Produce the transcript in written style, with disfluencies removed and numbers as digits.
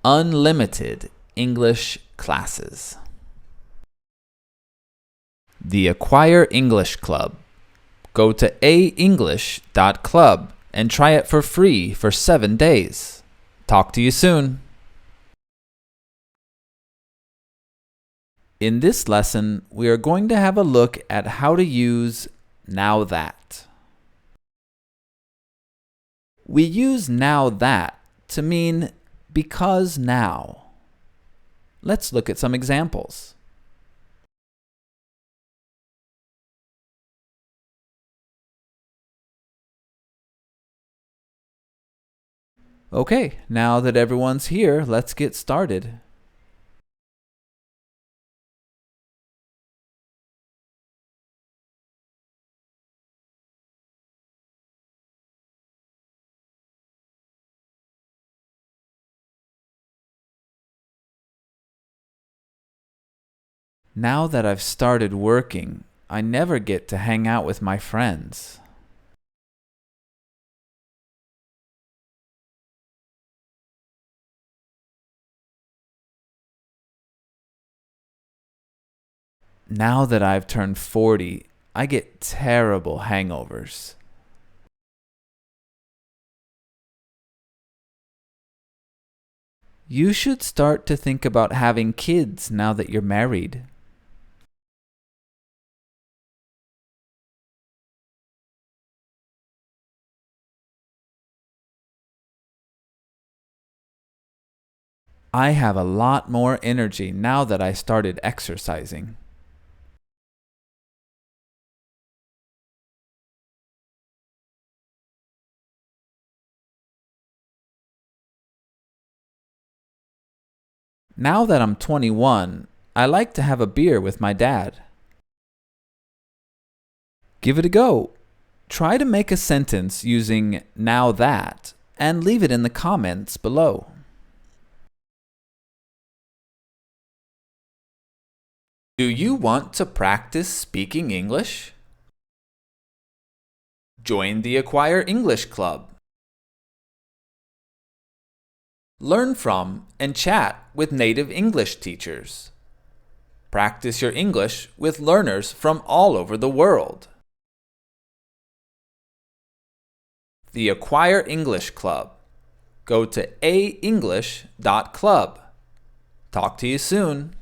unlimited English classes. The Acquire English Club. Go to aenglish.club and try it for free for 7 days. Talk to you soon. In this lesson, we are going to have a look at how to use now that. We use now that to mean because now. Let's look at some examples. Okay, now that everyone's here, let's get started. Now that I've started working, I never get to hang out with my friends. Now that I've turned 40, I get terrible hangovers. You should start to think about having kids now that you're married. I have a lot more energy now that I started exercising. Now that I'm 21, I like to have a beer with my dad. Give it a go. Try to make a sentence using now that and leave it in the comments below. Do you want to practice speaking English? Join the Acquire English Club. Learn from and chat with native English teachers. Practice your English with learners from all over the world. The Acquire English Club. Go to aenglish.club. Talk to you soon.